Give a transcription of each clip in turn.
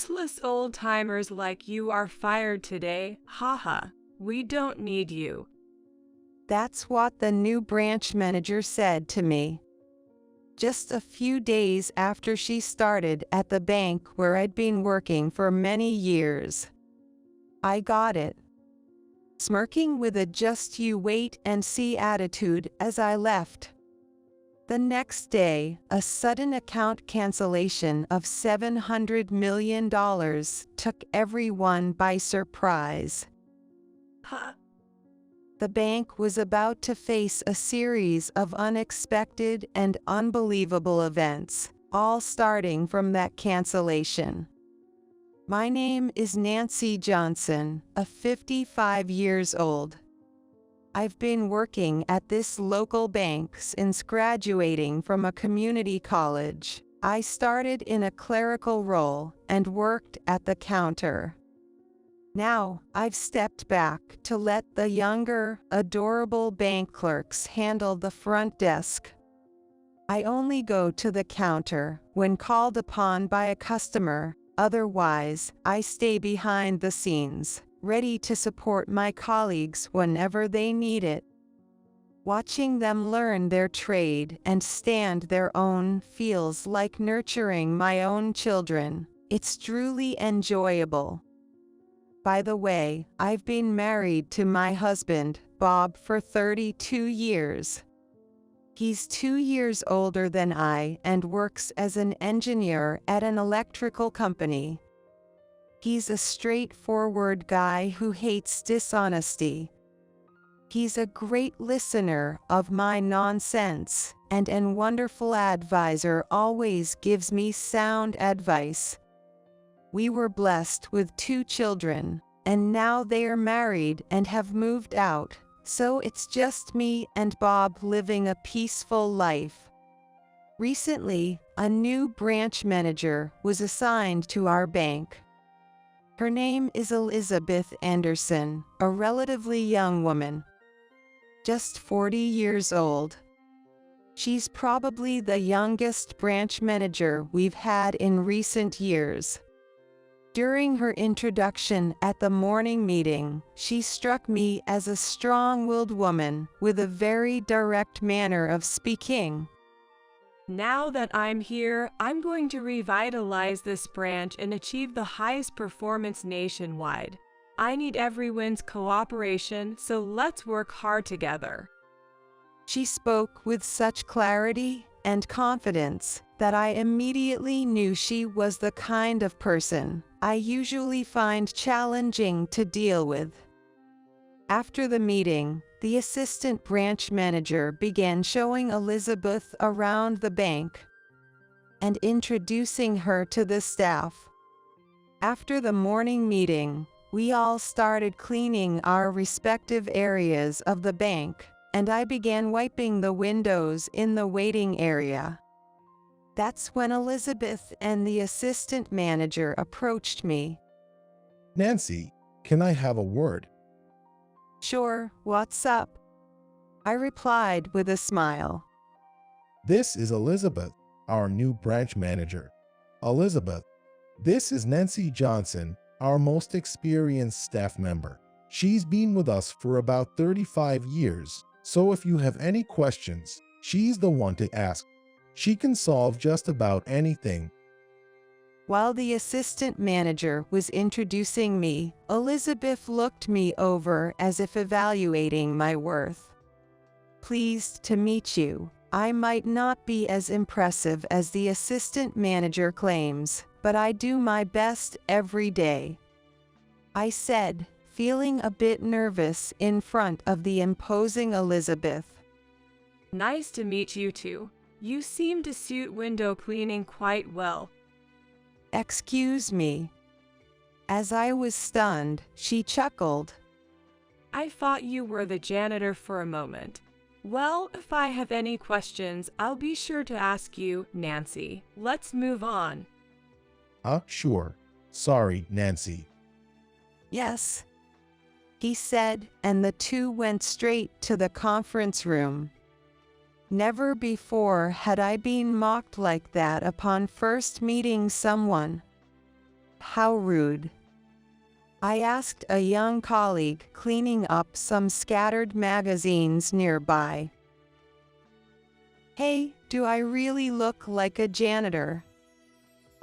Useless old-timers like you are fired today, haha. We don't need you. That's what the new branch manager said to me. Just a few days after she started at the bank where I'd been working for many years. I got it. Smirking with a just you wait and see attitude as I left. The next day, a sudden account cancellation of $700 million took everyone by surprise. Huh? The bank was about to face a series of unexpected and unbelievable events, all starting from that cancellation. My name is Nancy Johnson, 55 years old. I've been working at this local bank since graduating from a community college. I started in a clerical role and worked at the counter. Now, I've stepped back to let the younger, adorable bank clerks handle the front desk. I only go to the counter when called upon by a customer, otherwise, I stay behind the scenes, ready to support my colleagues whenever they need it. Watching them learn their trade and stand their own feels like nurturing my own children. It's truly enjoyable. By the way, I've been married to my husband, Bob, for 32 years. He's 2 years older than I and works as an engineer at an electrical company. He's a straightforward guy who hates dishonesty. He's a great listener of my nonsense and a wonderful advisor, always gives me sound advice. We were blessed with 2 children, and now they are married and have moved out, so it's just me and Bob living a peaceful life. Recently, a new branch manager was assigned to our bank. Her name is Elizabeth Anderson, a relatively young woman, just 40 years old. She's probably the youngest branch manager we've had in recent years. During her introduction at the morning meeting, she struck me as a strong-willed woman with a very direct manner of speaking. Now that I'm here, I'm going to revitalize this branch and achieve the highest performance nationwide. I need everyone's cooperation, so let's work hard together. She spoke with such clarity and confidence that I immediately knew she was the kind of person I usually find challenging to deal with. After the meeting, the assistant branch manager began showing Elizabeth around the bank and introducing her to the staff. After the morning meeting, we all started cleaning our respective areas of the bank, and I began wiping the windows in the waiting area. That's when Elizabeth and the assistant manager approached me. Nancy, can I have a word? Sure, what's up? I replied with a smile. This is Elizabeth, our new branch manager. Elizabeth, this is Nancy Johnson, our most experienced staff member. She's been with us for about 35 years, so if you have any questions, she's the one to ask. She can solve just about anything. While the assistant manager was introducing me, Elizabeth looked me over as if evaluating my worth. Pleased to meet you. I might not be as impressive as the assistant manager claims, but I do my best every day, I said, feeling a bit nervous in front of the imposing Elizabeth. Nice to meet you too. You seem to suit window cleaning quite well. Excuse me. As I was stunned, she chuckled. I thought you were the janitor for a moment. Well, if I have any questions, I'll be sure to ask you, Nancy. Let's move on. Sure. Sorry, Nancy. Yes, he said, and the two went straight to the conference room. Never before had I been mocked like that upon first meeting someone. how rude. I asked a young colleague cleaning up some scattered magazines nearby. Hey, do I really look like a janitor?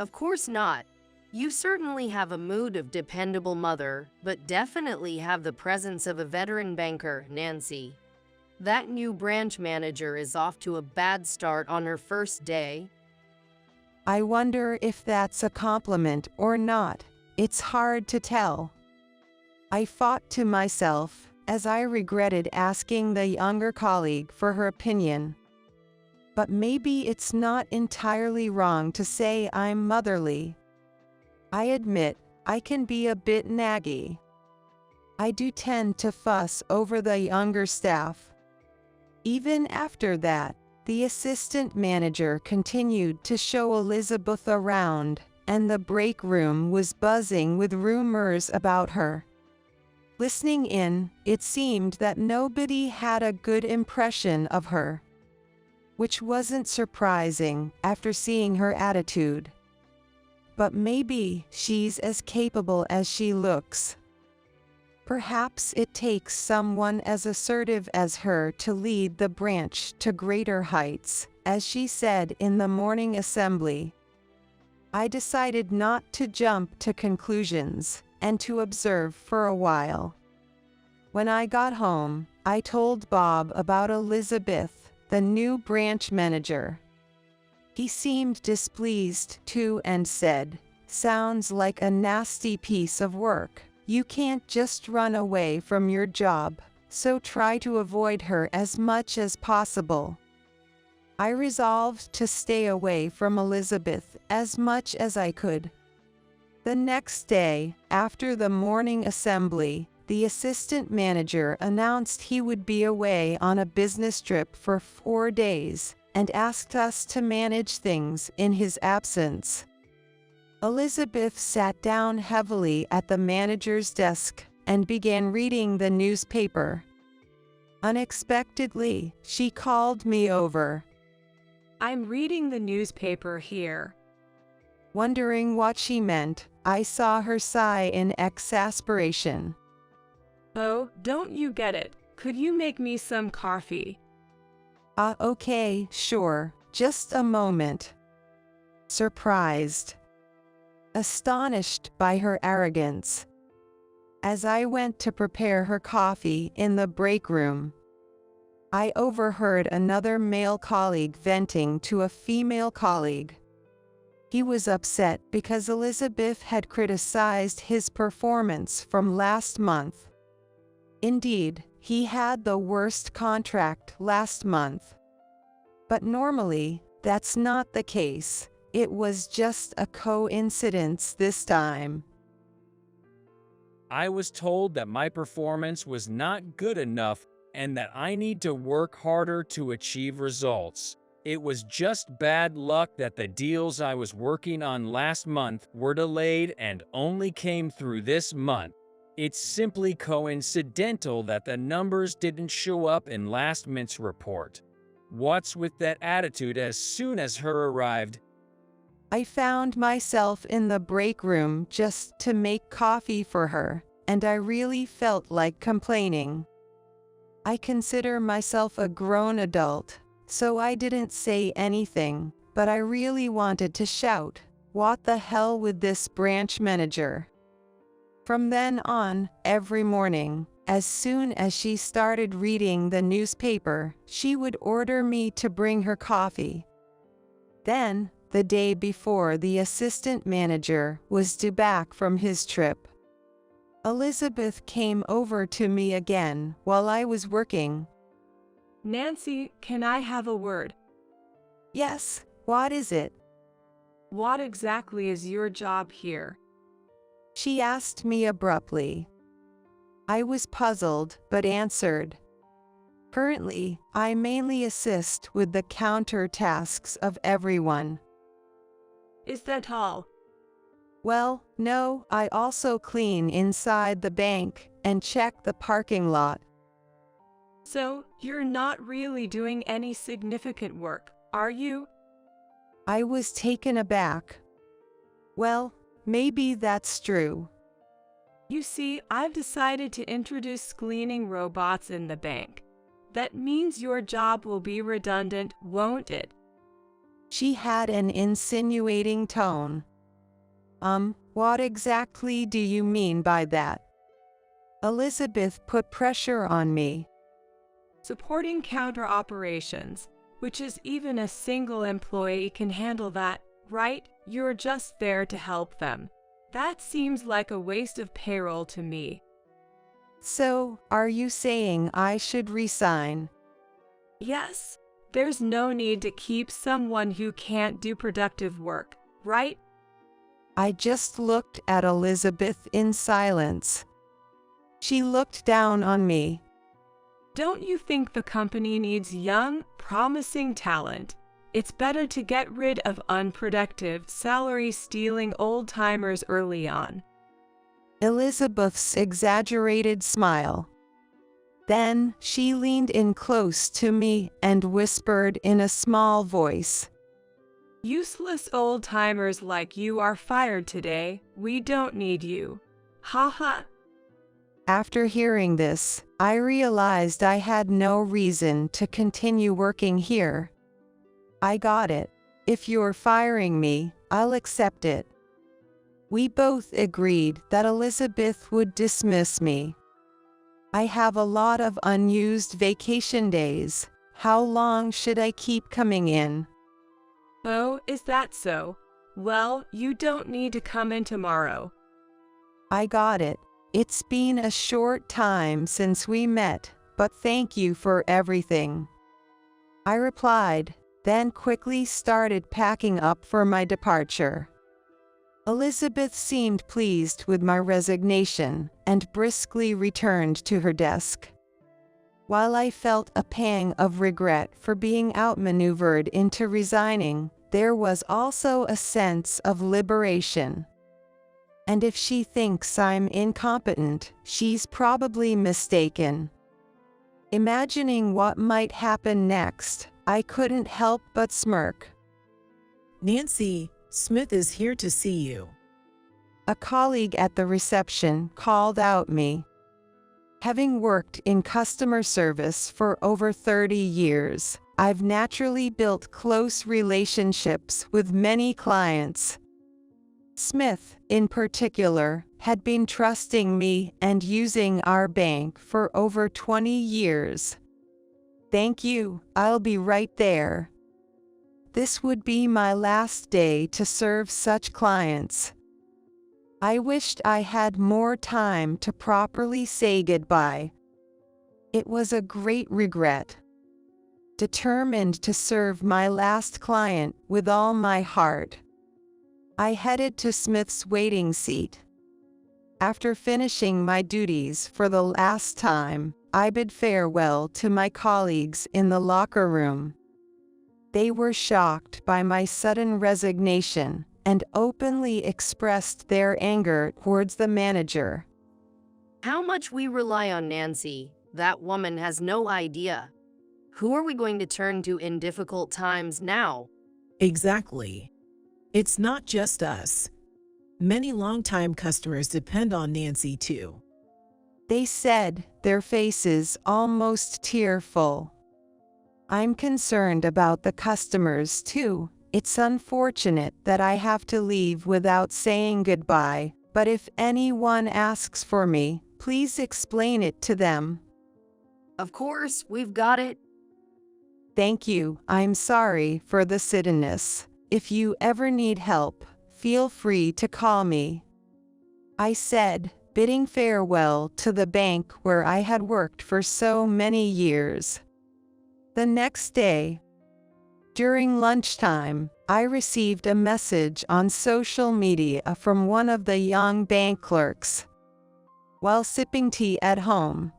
Of course not. You certainly have a mood of dependable mother, but definitely have the presence of a veteran banker, Nancy. That new branch manager is off to a bad start on her first day. I wonder if that's a compliment or not. It's hard to tell. I thought to myself, as I regretted asking the younger colleague for her opinion. But maybe it's not entirely wrong to say I'm motherly. I admit, I can be a bit naggy. I do tend to fuss over the younger staff. Even after that, the assistant manager continued to show Elizabeth around, and the break room was buzzing with rumors about her. Listening in, it seemed that nobody had a good impression of her, which wasn't surprising after seeing her attitude. But maybe she's as capable as she looks. Perhaps it takes someone as assertive as her to lead the branch to greater heights, as she said in the morning assembly. I decided not to jump to conclusions and to observe for a while. When I got home, I told Bob about Elizabeth, the new branch manager. He seemed displeased too and said, "Sounds like a nasty piece of work. You can't just run away from your job, so try to avoid her as much as possible." I resolved to stay away from Elizabeth as much as I could. The next day, after the morning assembly, the assistant manager announced he would be away on a business trip for 4 days, and asked us to manage things in his absence. Elizabeth sat down heavily at the manager's desk and began reading the newspaper. Unexpectedly, she called me over. I'm reading the newspaper here. Wondering what she meant, I saw her sigh in exasperation. Oh, don't you get it? Could you make me some coffee? Okay, sure, just a moment. Surprised. Astonished by her arrogance. As I went to prepare her coffee in the break room, I overheard another male colleague venting to a female colleague. He was upset because Elizabeth had criticized his performance from last month. Indeed, he had the worst contract last month. But normally, that's not the case. It was just a coincidence this time. I was told that my performance was not good enough and that I need to work harder to achieve results. It was just bad luck that the deals I was working on last month were delayed and only came through this month. It's simply coincidental that the numbers didn't show up in last month's report. What's with that attitude as soon as her arrived? I found myself in the break room just to make coffee for her, and I really felt like complaining. I consider myself a grown adult, so I didn't say anything, but I really wanted to shout, "What the hell with this branch manager?" From then on, every morning, as soon as she started reading the newspaper, she would order me to bring her coffee. Then, the day before the assistant manager was due back from his trip, Elizabeth came over to me again while I was working. Nancy, can I have a word? Yes, what is it? What exactly is your job here? She asked me abruptly. I was puzzled, but answered. Currently, I mainly assist with the counter tasks of everyone. Is that all? Well, no, I also clean inside the bank and check the parking lot. So, you're not really doing any significant work, are you? I was taken aback. Well, Maybe that's true. You see, I've decided to introduce cleaning robots in the bank. That means your job will be redundant, won't it? She had an insinuating tone. What exactly do you mean by that? Elizabeth put pressure on me. Supporting counter operations, which is even a single employee can handle that, right? You're just there to help them. That seems like a waste of payroll to me. So, are you saying I should resign? Yes, there's no need to keep someone who can't do productive work, right? I just looked at Elizabeth in silence. She looked down on me. Don't you think the company needs young, promising talent? It's better to get rid of unproductive, salary-stealing old-timers early on. Elizabeth's exaggerated smile. Then she leaned in close to me and whispered in a small voice. Useless old-timers like you are fired today. We don't need you. Ha ha. After hearing this, I realized I had no reason to continue working here. I got it. If you're firing me, I'll accept it. We both agreed that Elizabeth would dismiss me. I have a lot of unused vacation days. How long should I keep coming in? Oh, is that so? Well, you don't need to come in tomorrow. I got it. It's been a short time since we met, but thank you for everything. I replied, then quickly started packing up for my departure. Elizabeth seemed pleased with my resignation and briskly returned to her desk. While I felt a pang of regret for being outmaneuvered into resigning, there was also a sense of liberation. And if she thinks I'm incompetent, she's probably mistaken. Imagining what might happen next, I couldn't help but smirk. Nancy, Smith is here to see you. A colleague at the reception called out me. Having worked in customer service for over 30 years, I've naturally built close relationships with many clients. Smith, in particular, had been trusting me and using our bank for over 20 years. Thank you, I'll be right there. This would be my last day to serve such clients. I wished I had more time to properly say goodbye. It was a great regret. Determined to serve my last client with all my heart, I headed to Smith's waiting seat. After finishing my duties for the last time, I bid farewell to my colleagues in the locker room. They were shocked by my sudden resignation and openly expressed their anger towards the manager. How much we rely on Nancy, that woman has no idea. Who are we going to turn to in difficult times now? Exactly. It's not just us. Many longtime customers depend on Nancy too. They said, their faces almost tearful. I'm concerned about the customers too. It's unfortunate that I have to leave without saying goodbye, but if anyone asks for me, please explain it to them. Of course, we've got it. Thank you. I'm sorry for the suddenness. If you ever need help, feel free to call me, I said, bidding farewell to the bank where I had worked for so many years. The next day, during lunchtime, I received a message on social media from one of the young bank clerks. While sipping tea at home,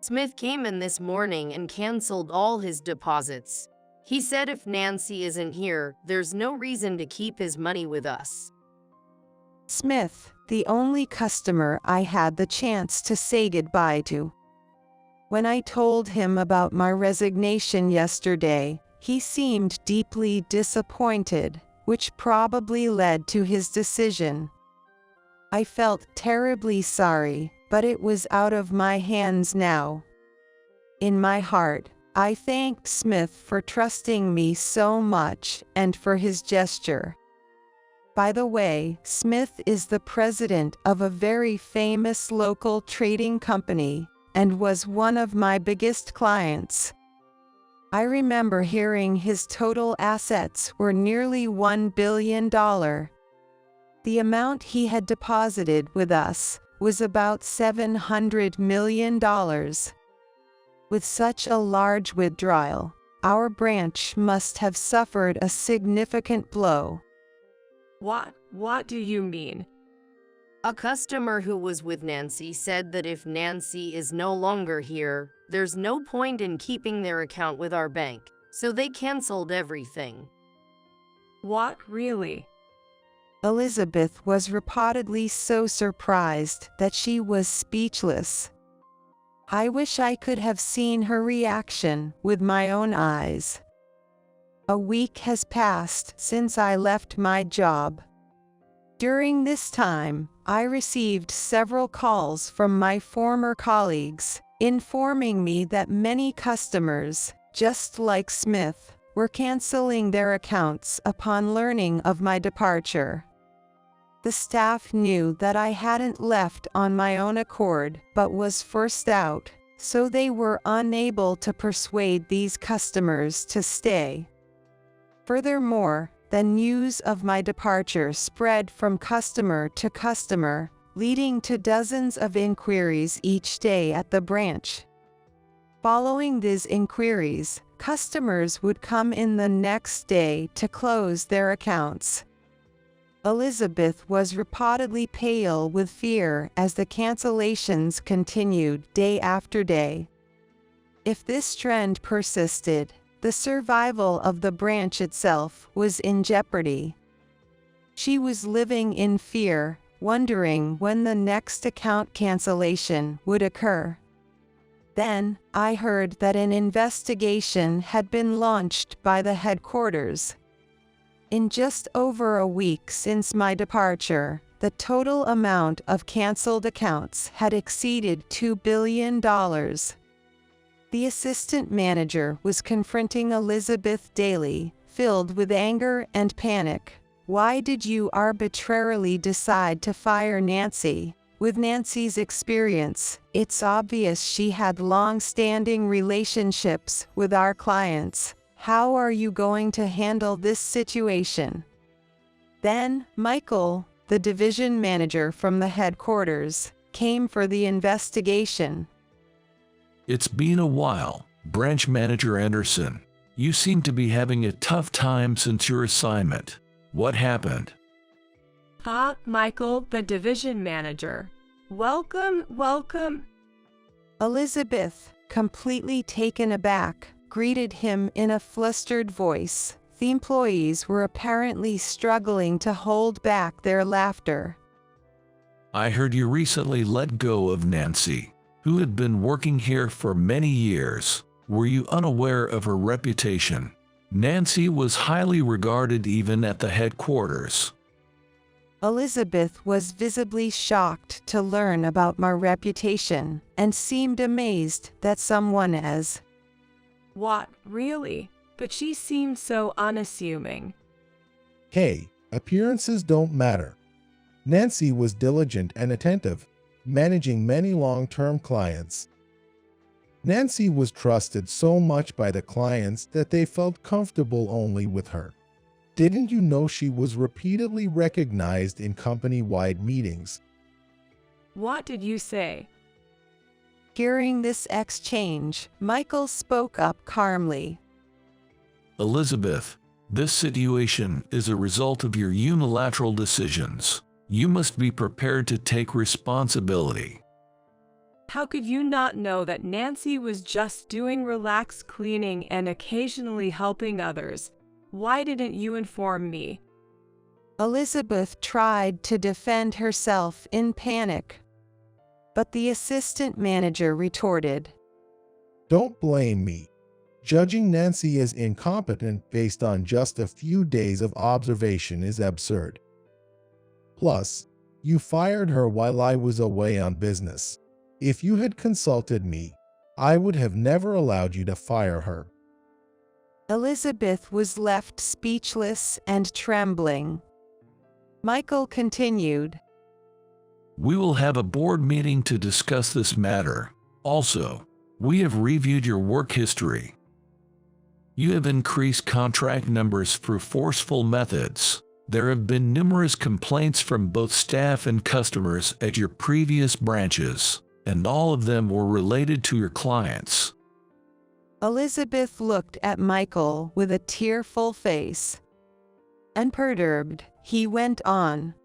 Smith came in this morning and canceled all his deposits. He said if Nancy isn't here, there's no reason to keep his money with us. Smith, the only customer I had the chance to say goodbye to. When I told him about my resignation yesterday, he seemed deeply disappointed which probably led to his decision. I felt terribly sorry, but it was out of my hands now. In my heart, I thanked Smith for trusting me so much and for his gesture. By the way, Smith is the president of a very famous local trading company and was one of my biggest clients. I remember hearing his total assets were nearly $1 billion. The amount he had deposited with us was about $700 million. With such a large withdrawal, our branch must have suffered a significant blow. What do you mean? A customer who was with Nancy said that if Nancy is no longer here, there's no point in keeping their account with our bank, so they canceled everything. What, really? Elizabeth was reportedly so surprised that she was speechless. I wish I could have seen her reaction with my own eyes. A week has passed since I left my job. During this time, I received several calls from my former colleagues, informing me that many customers, just like Smith, were canceling their accounts upon learning of my departure. The staff knew that I hadn't left on my own accord but was forced out, so they were unable to persuade these customers to stay. Furthermore, the news of my departure spread from customer to customer, leading to dozens of inquiries each day at the branch. Following these inquiries, customers would come in the next day to close their accounts. Elizabeth was reportedly pale with fear as the cancellations continued day after day. If this trend persisted, the survival of the branch itself was in jeopardy. She was living in fear, wondering when the next account cancellation would occur. Then, I heard that an investigation had been launched by the headquarters. In just over a week since my departure, the total amount of canceled accounts had exceeded $2 billion. The assistant manager was confronting Elizabeth daily, filled with anger and panic. Why did you arbitrarily decide to fire Nancy? With Nancy's experience, it's obvious she had long-standing relationships with our clients. How are you going to handle this situation? Then, Michael, the division manager from the headquarters, came for the investigation. It's been a while, Branch Manager Anderson. You seem to be having a tough time since your assignment. What happened? Michael, the division manager. Welcome. Elizabeth, completely taken aback, greeted him in a flustered voice. The employees were apparently struggling to hold back their laughter. I heard you recently let go of Nancy, who had been working here for many years. Were you unaware of her reputation? Nancy was highly regarded even at the headquarters. Elizabeth was visibly shocked to learn about my reputation and seemed amazed that someone as What, really? But she seemed so unassuming. Hey, appearances don't matter. Nancy was diligent and attentive, managing many long-term clients. Nancy was trusted so much by the clients that they felt comfortable only with her. Didn't you know she was repeatedly recognized in company-wide meetings? What did you say? Hearing this exchange, Michael spoke up calmly. Elizabeth, this situation is a result of your unilateral decisions. You must be prepared to take responsibility. How could you not know that Nancy was just doing relaxed cleaning and occasionally helping others? Why didn't you inform me? Elizabeth tried to defend herself in panic. But the assistant manager retorted, Don't blame me. Judging Nancy as incompetent based on just a few days of observation is absurd. Plus, you fired her while I was away on business. If you had consulted me, I would have never allowed you to fire her. Elizabeth was left speechless and trembling. Michael continued. We will have a board meeting to discuss this matter. Also, we have reviewed your work history. You have increased contract numbers through forceful methods. There have been numerous complaints from both staff and customers at your previous branches, and all of them were related to your clients. Elizabeth looked at Michael with a tearful face. Unperturbed, he went on.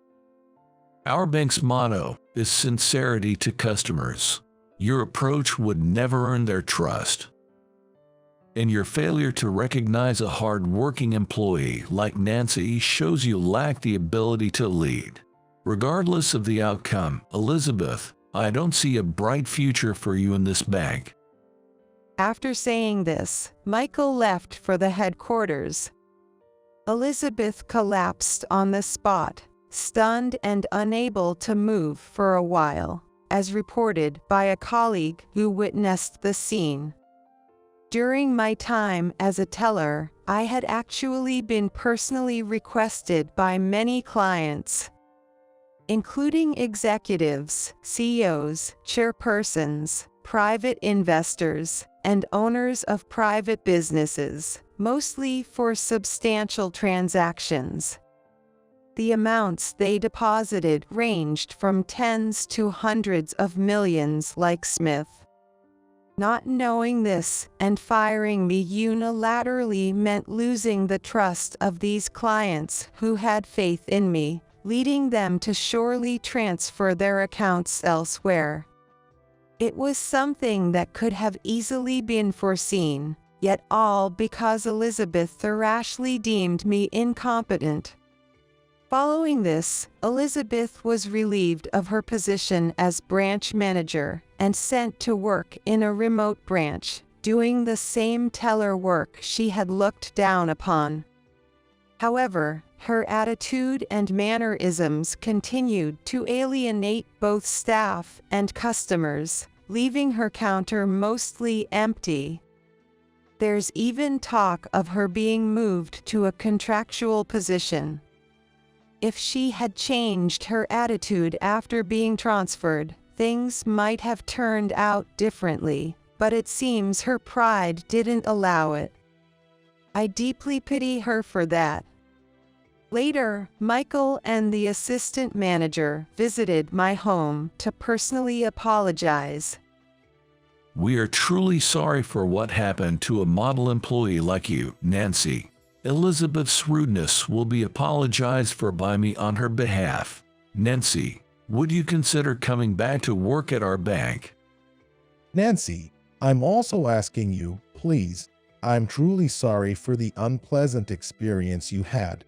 Our bank's motto is sincerity to customers. Your approach would never earn their trust. And your failure to recognize a hard-working employee like Nancy shows you lack the ability to lead. Regardless of the outcome, Elizabeth, I don't see a bright future for you in this bank. After saying this, Michael left for the headquarters. Elizabeth collapsed on the spot, stunned and unable to move for a while, as reported by a colleague who witnessed the scene. During my time as a teller, I had actually been personally requested by many clients, including executives, CEOs, chairpersons, private investors, and owners of private businesses, mostly for substantial transactions. The amounts they deposited ranged from tens to hundreds of millions, like Smith. Not knowing this and firing me unilaterally meant losing the trust of these clients who had faith in me, leading them to surely transfer their accounts elsewhere. It was something that could have easily been foreseen, yet all because Elizabeth rashly deemed me incompetent. Following this, Elizabeth was relieved of her position as branch manager and sent to work in a remote branch, doing the same teller work she had looked down upon. However, her attitude and mannerisms continued to alienate both staff and customers, leaving her counter mostly empty. There's even talk of her being moved to a contractual position. If she had changed her attitude after being transferred, things might have turned out differently, but it seems her pride didn't allow it. I deeply pity her for that. Later, Michael and the assistant manager visited my home to personally apologize. We are truly sorry for what happened to a model employee like you, Nancy. Elizabeth's rudeness will be apologized for by me on her behalf. Nancy, would you consider coming back to work at our bank? Nancy, I'm also asking you, please. I'm truly sorry for the unpleasant experience you had.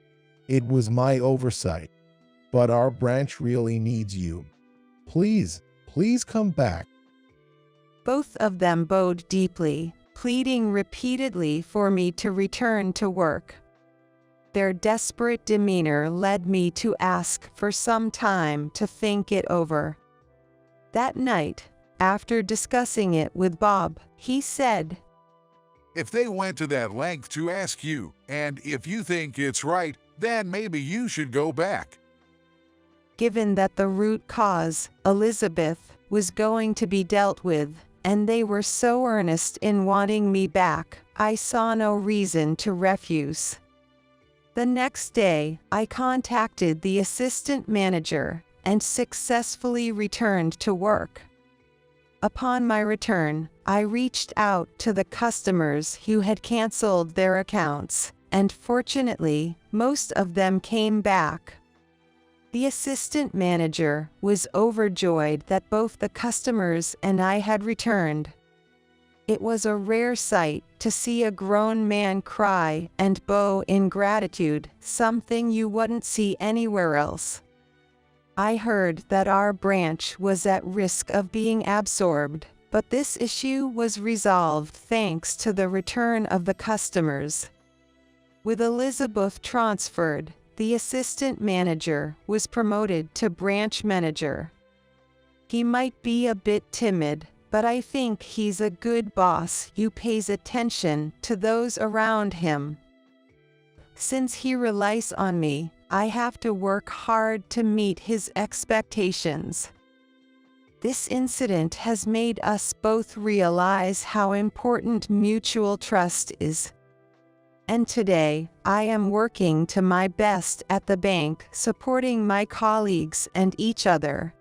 It was my oversight, but our branch really needs you. Please come back. Both of them bowed deeply, pleading repeatedly for me to return to work. Their desperate demeanor led me to ask for some time to think it over. That night, after discussing it with Bob, he said, If they went to that length to ask you, and if you think it's right, then maybe you should go back. Given that the root cause, Elizabeth, was going to be dealt with, and they were so earnest in wanting me back, I saw no reason to refuse. The next day, I contacted the assistant manager and successfully returned to work. Upon my return, I reached out to the customers who had canceled their accounts, and fortunately, most of them came back. The assistant manager was overjoyed that both the customers and I had returned. It was a rare sight to see a grown man cry and bow in gratitude, something you wouldn't see anywhere else. I heard that our branch was at risk of being absorbed, But this issue was resolved thanks to the return of the customers. With Elizabeth transferred, the assistant manager was promoted to branch manager. He might be a bit timid, but I think he's a good boss who pays attention to those around him. Since he relies on me, I have to work hard to meet his expectations. This incident has made us both realize how important mutual trust is. And today, I am working to my best at the bank, supporting my colleagues and each other.